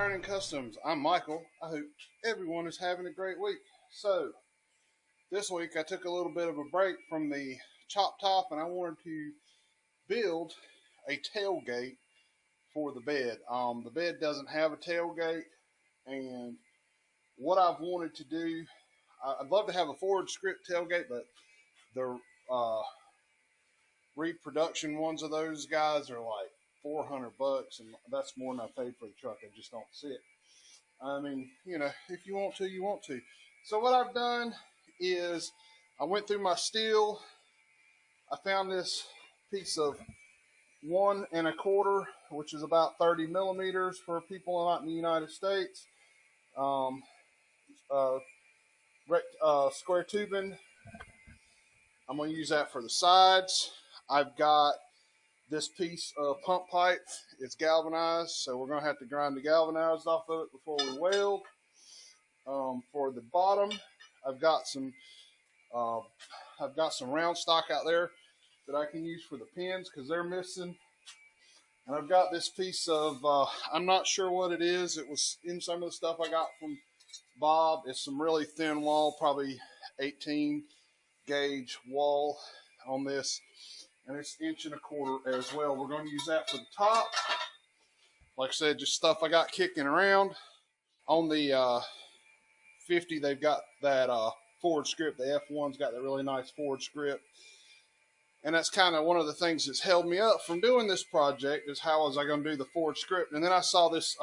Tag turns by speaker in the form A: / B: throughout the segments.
A: Iron and Customs. I'm Michael. I hope everyone is having a great week. So, this week I took a little bit of a break from the chop top and I wanted to build a tailgate for the bed. The bed doesn't have a tailgate, and what I've wanted to do, I'd love to have a forward script tailgate, but the reproduction ones of those guys are like $400, and that's more than I paid for the truck. I just don't see it. I mean, if you want to, you want to. So what I've done is I went through my steel. I found this piece of 1 1/4, which is about 30 millimeters for people not in the United States. Square tubing. I'm going to use that for the sides. I've got this piece of pump pipe. It's galvanized, so we're going to have to grind the galvanized off of it before we weld. For the bottom, I've got some round stock out there that I can use for the pins because they're missing. And I've got this piece of, I'm not sure what it is. It was in some of the stuff I got from Bob. It's some really thin wall, probably 18 gauge wall on this. And it's 1 1/4 as well. We're going to use that for the top. Like I said, just stuff I got kicking around. On the 50, they've got that forward script. The F1's got that really nice forward script. And that's kind of one of the things that's held me up from doing this project, is how was I going to do the forward script. And then I saw this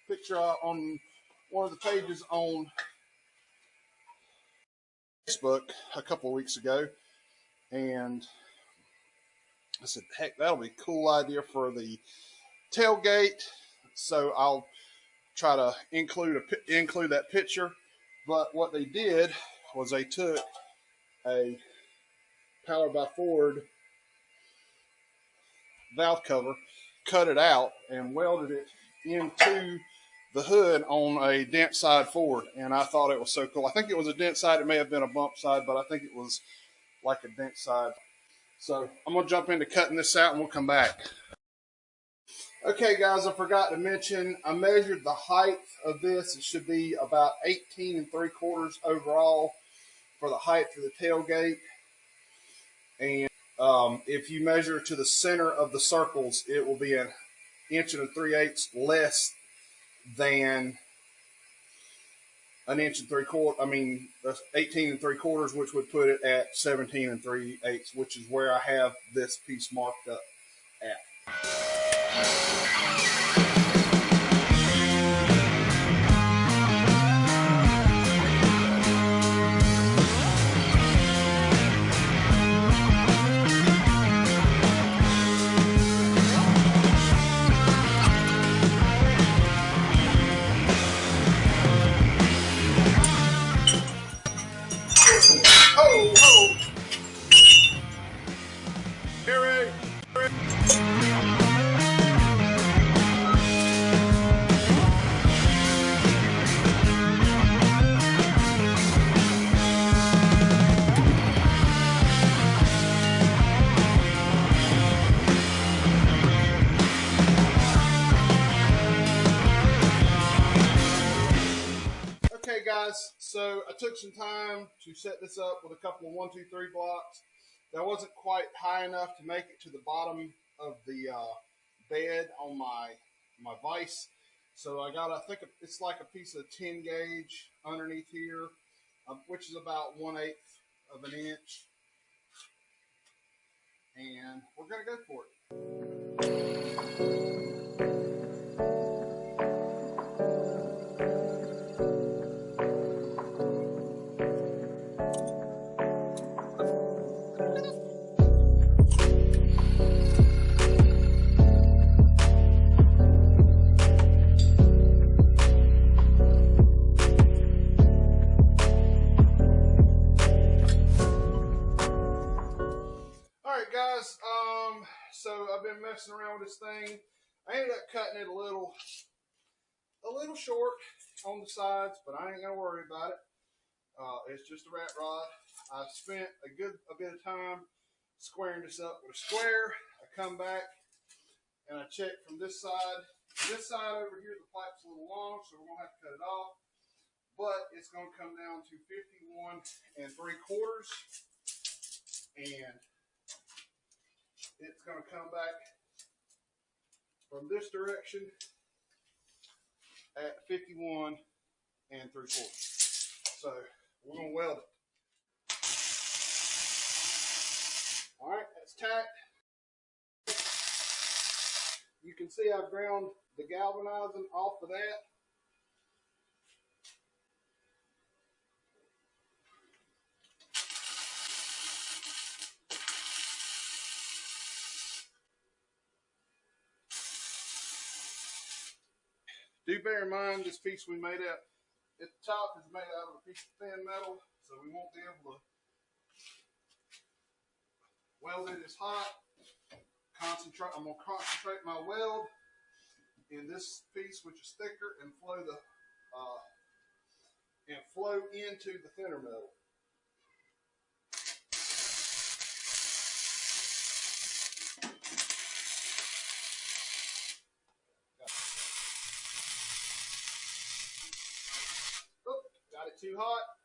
A: picture on one of the pages on Facebook a couple of weeks ago. And I said, heck, that'll be a cool idea for the tailgate. So I'll try to include that picture. But what they did was they took a Power by Ford valve cover, cut it out, and welded it into the hood on a dent side Ford. And I thought it was so cool. I think it was a dent side. It may have been a bump side, but I think it was like a dent side. So I'm going to jump into cutting this out and we'll come back. Okay, guys, I forgot to mention, I measured the height of this. It should be about 18 3/4 overall for the height of the tailgate. And if you measure to the center of the circles, it will be 1 3/8 less than 1 3/4. I mean, that's 18 3/4, which would put it at 17 3/8, which is where I have this piece marked up at. Okay, guys, so I took some time to set this up with a couple of 1, 2, 3 blocks. That wasn't quite high enough to make it to the bottom of the bed on my vise. So I got, I think it's like a piece of 10 gauge underneath here, which is about 1/8 of an inch. And we're going to go for it. Guys, so I've been messing around with this thing. I ended up cutting it a little short on the sides, but I ain't gonna worry about it. It's just a rat rod. I spent a bit of time squaring this up with a square. I come back and I check from this side This side over here, the pipe's a little long, so we're gonna have to cut it off. But it's gonna come down to 51 3/4, and it's gonna come back from this direction at 51 3/4. So we're gonna weld it. All right, that's tacked. You can see I've ground the galvanizing off of that. Do bear in mind this piece we made out at the top is made out of a piece of thin metal, so we won't be able to weld it as hot. I'm going to concentrate my weld in this piece, which is thicker, and flow into the thinner metal. Oh, got it too hot.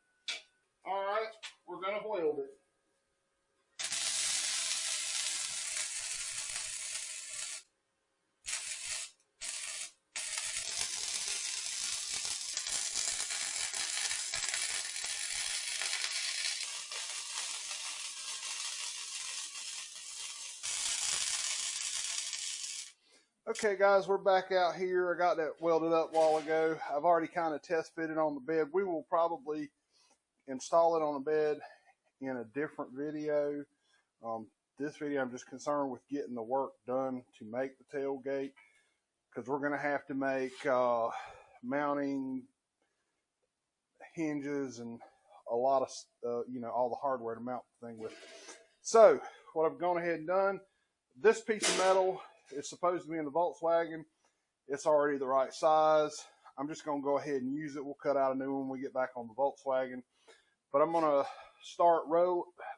A: All right, we're going to weld it. Okay guys, we're back out here. I got that welded up a while ago. I've already kind of test fitted on the bed. We will probably install it on a bed in a different video. This video I'm just concerned with getting the work done to make the tailgate, because we're going to have to make mounting hinges and a lot of all the hardware to mount the thing with. So what I've gone ahead and done, this piece of metal is supposed to be in the Volkswagen. It's already the right size. I'm just going to go ahead and use it. We'll cut out a new one when we get back on the Volkswagen. But I'm going to start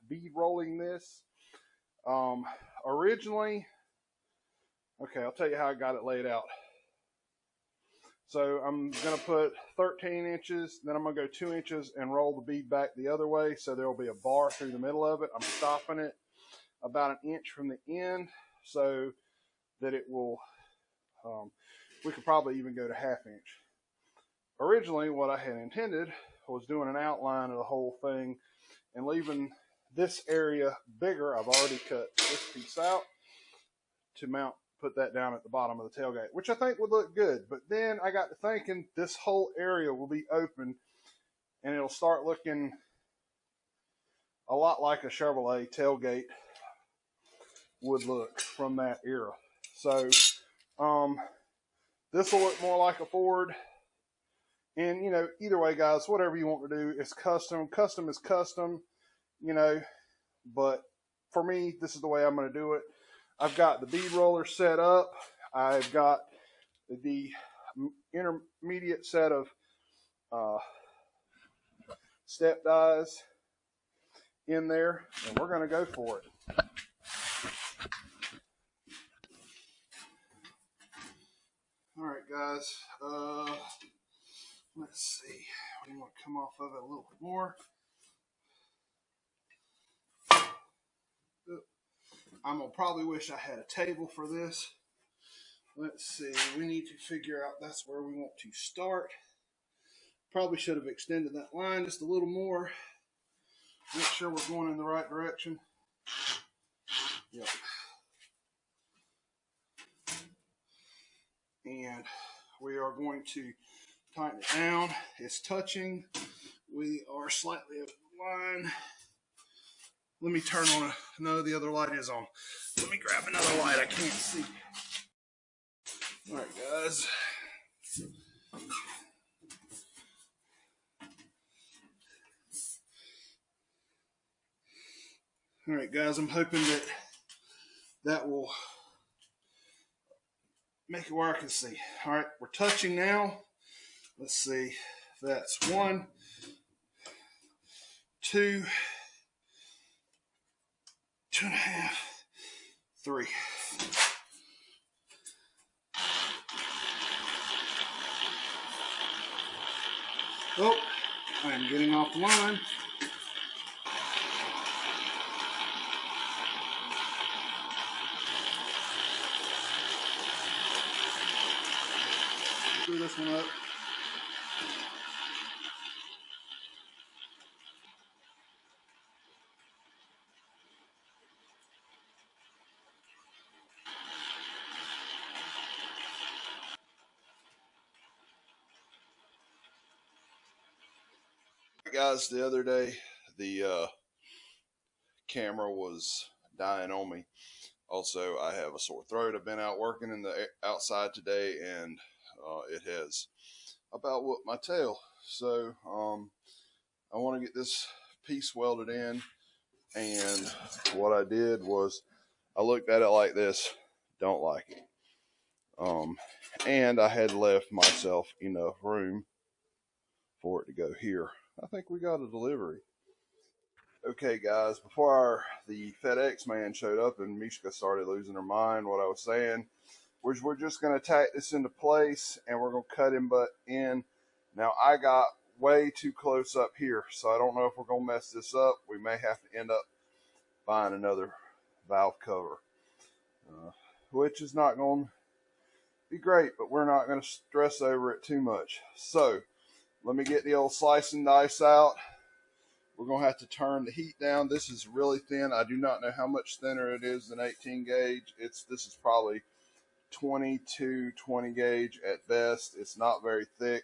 A: bead rolling this. Originally, okay, I'll tell you how I got it laid out. So I'm going to put 13 inches, then I'm going to go 2 inches and roll the bead back the other way, so there will be a bar through the middle of it. I'm stopping it about 1 inch from the end, so that it will, we could probably even go to 1/2 inch. Originally, what I had intended was doing an outline of the whole thing and leaving this area bigger. I've already cut this piece out to put that down at the bottom of the tailgate, which I think would look good. But then I got to thinking this whole area will be open and it'll start looking a lot like a Chevrolet tailgate would look from that era. So this will look more like a Ford. And, either way, guys, whatever you want to do, it's custom. Custom is custom, but for me, this is the way I'm going to do it. I've got the bead roller set up. I've got the intermediate set of step dies in there, and we're going to go for it. All right, guys, let's see. We want to come off of it a little bit more. I'm going to probably wish I had a table for this. Let's see. We need to figure out that's where we want to start. Probably should have extended that line just a little more. Make sure we're going in the right direction. Yep. And we are going to tighten it down. It's touching. We are slightly over the line. Let me turn on no, the other light is on. Let me grab another light. I can't see. All right, guys. All right, guys. I'm hoping that will make it where I can see. All right, we're touching now. Let's see. That's 1, 2, 2.5, 3. Oh, I am getting off the line. Screw this one up. Guys, the other day the camera was dying on me. Also, I have a sore throat. I've been out working in the outside today, and it has about whooped my tail. So I want to get this piece welded in, and what I did was I looked at it like this. Don't like it. And I had left myself enough room for it to go here. I think we got a delivery. Okay, guys, before the FedEx man showed up and Mishka started losing her mind, what I was saying was we're just going to tack this into place and we're going to cut him butt in. Now, I got way too close up here, so I don't know if we're going to mess this up. We may have to end up buying another valve cover, which is not going to be great, but we're not going to stress over it too much. So let me get the old slice and dice out. We're going to have to turn the heat down. This is really thin. I do not know how much thinner it is than 18 gauge. This is probably 20 gauge at best. It's not very thick.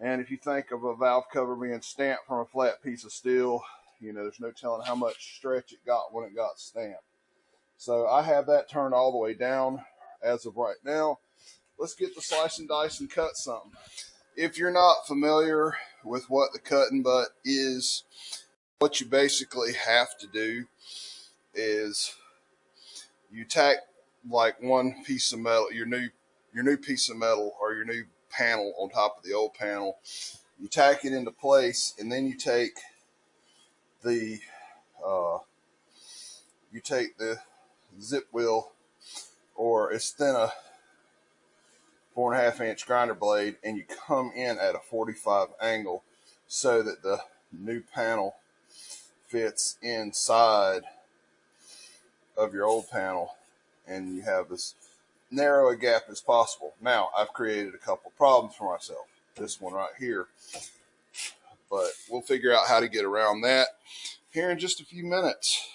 A: And if you think of a valve cover being stamped from a flat piece of steel, you know, there's no telling how much stretch it got when it got stamped. So I have that turned all the way down as of right now. Let's get the slice and dice and cut something. If you're not familiar with what the cutting butt is, what you basically have to do is you tack like one piece of metal, your new piece of metal or your new panel on top of the old panel. You tack it into place, and then you take the zip wheel, or it's thin a 4.5 inch grinder blade, and you come in at a 45 angle so that the new panel fits inside of your old panel and you have as narrow a gap as possible. Now, I've created a couple problems for myself. This one right here. But we'll figure out how to get around that here in just a few minutes.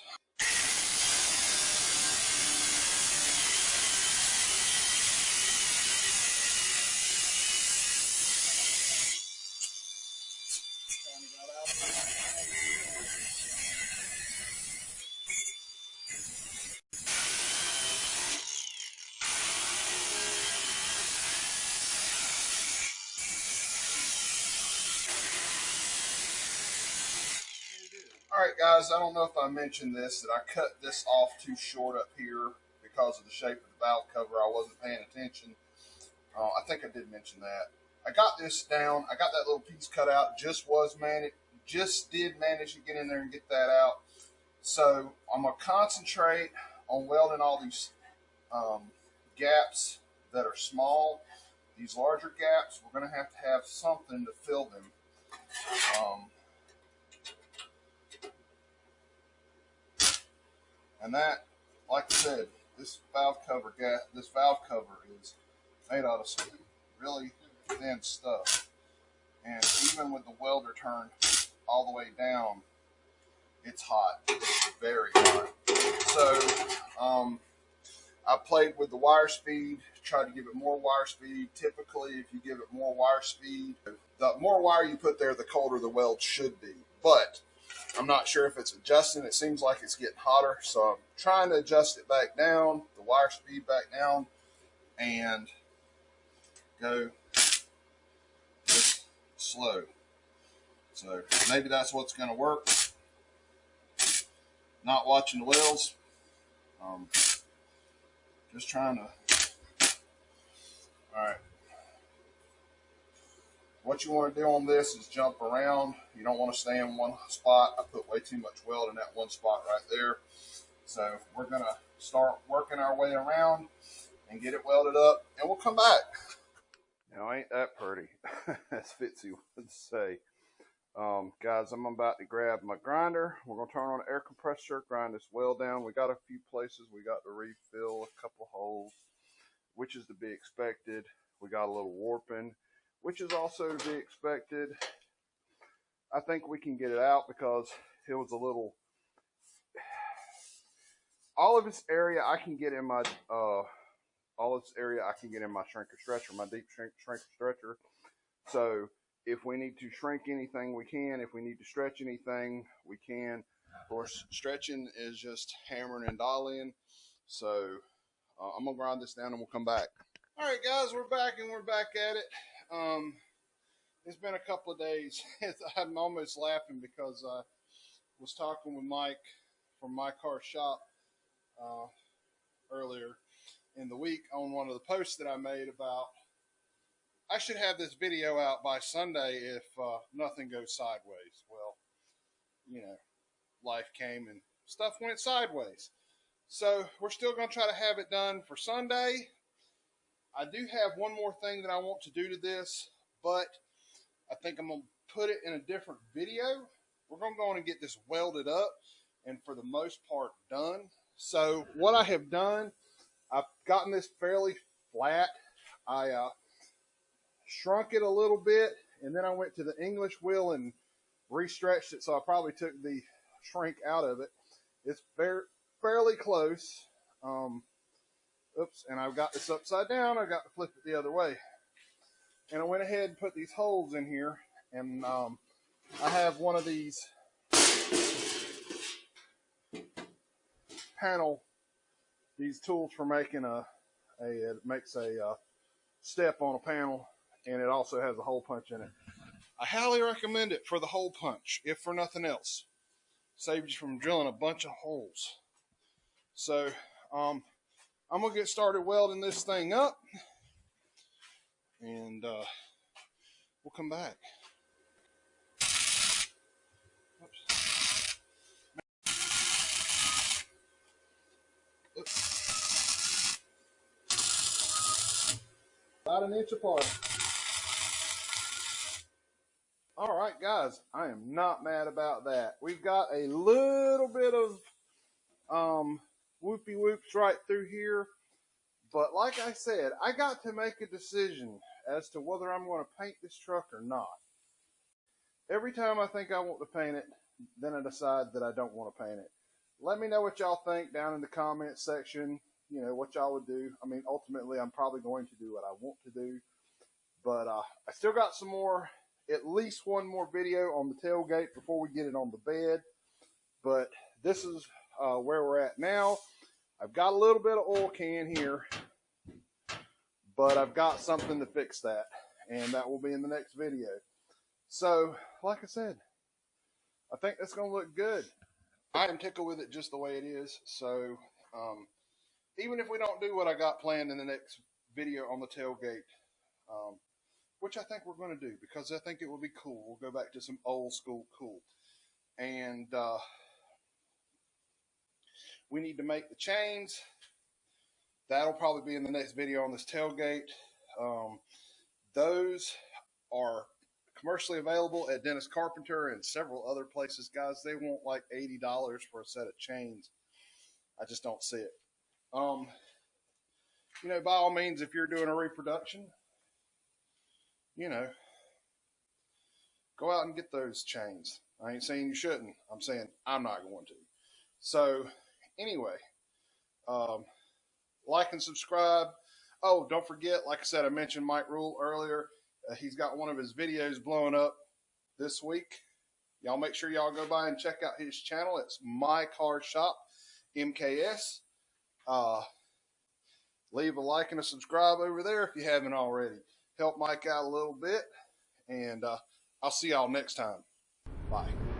A: Alright guys, I don't know if I mentioned this, that I cut this off too short up here because of the shape of the valve cover. I wasn't paying attention. I think I did mention that. I got this down. I got that little piece cut out. Just did manage to get in there and get that out. So I'm going to concentrate on welding all these gaps that are small. These larger gaps, we're going to have something to fill them. And that, like I said, this valve cover is made out of some really thin stuff. And even with the welder turned all the way down, it's hot. It's very hot. So I played with the wire speed, tried to give it more wire speed. Typically, if you give it more wire speed, the more wire you put there, the colder the weld should be. But I'm not sure if it's adjusting. It seems like it's getting hotter. So I'm trying to adjust it back down, the wire speed back down, and go just slow. So maybe that's what's going to work. Not watching the welds. Just trying to. All right. What you want to do on this is jump around. You don't want to stay in one spot. I put way too much weld in that one spot right there. So we're going to start working our way around and get it welded up, and we'll come back. Now ain't that pretty, as Fitzy would say. Guys, I'm about to grab my grinder. We're going to turn on the air compressor, grind this well down. We got a few places we got to refill, a couple holes, which is to be expected. We got a little warping, which is also to be expected. I think we can get it out because it was a little, all of this area I can get in my, shrinker stretcher, my deep shrinker stretcher. So if we need to shrink anything, we can. If we need to stretch anything, we can. Of course, stretching is just hammering and dialing. So I'm going to grind this down and we'll come back. All right, guys, we're back and we're back at it. It's been a couple of days. I'm almost laughing because I was talking with Mike from My Car Shop earlier in the week on one of the posts that I made about I should have this video out by Sunday if nothing goes sideways. Well, you know, life came and stuff went sideways. So we're still going to try to have it done for Sunday. I do have one more thing that I want to do to this, but I think I'm going to put it in a different video. We're going to go on and get this welded up and for the most part done. So what I have done, I've gotten this fairly flat. I shrunk it a little bit, and then I went to the English wheel and re-stretched it, so I probably took the shrink out of it. It's fairly close. Oops, and I've got this upside down. I got to flip it the other way. And I went ahead and put these holes in here, and I have one of these these tools for making it makes a step on a panel, and it also has a hole punch in it. I highly recommend it for the hole punch, if for nothing else. Saves you from drilling a bunch of holes. So I'm gonna get started welding this thing up, and we'll come back. Oops. About an inch apart. All right, guys, I am not mad about that. We've got a little bit of whoopie whoops right through here, but like I said, I got to make a decision as to whether I'm going to paint this truck or not. Every time I think I want to paint it, then I decide that I don't want to paint it. Let me know what y'all think down in the comments section. You know, what y'all would do. I mean, ultimately, I'm probably going to do what I want to do, but I still got some more, at least one more video on the tailgate before we get it on the bed. But this is where we're at now. I've got a little bit of oil can here, but I've got something to fix that, and that will be in the next video. So, like I said, I think that's going to look good. I am tickled with it just the way it is. So, even if we don't do what I got planned in the next video on the tailgate, which I think we're going to do because I think it will be cool. We'll go back to some old school cool. And we need to make the chains. That'll probably be in the next video on this tailgate. Those are commercially available at Dennis Carpenter and several other places, guys. They want like $80 for a set of chains. I just don't see it. You know, by all means, if you're doing a reproduction, you know, go out and get those chains. I ain't saying you shouldn't. I'm saying I'm not going to. So, anyway, like and subscribe. Oh, don't forget, like I said, I mentioned Mike Rule earlier. He's got one of his videos blowing up this week. Y'all make sure y'all go by and check out his channel. It's My Car Shop, MKS. Leave a like and a subscribe over there if you haven't already. Help Mike out a little bit, and I'll see y'all next time. Bye.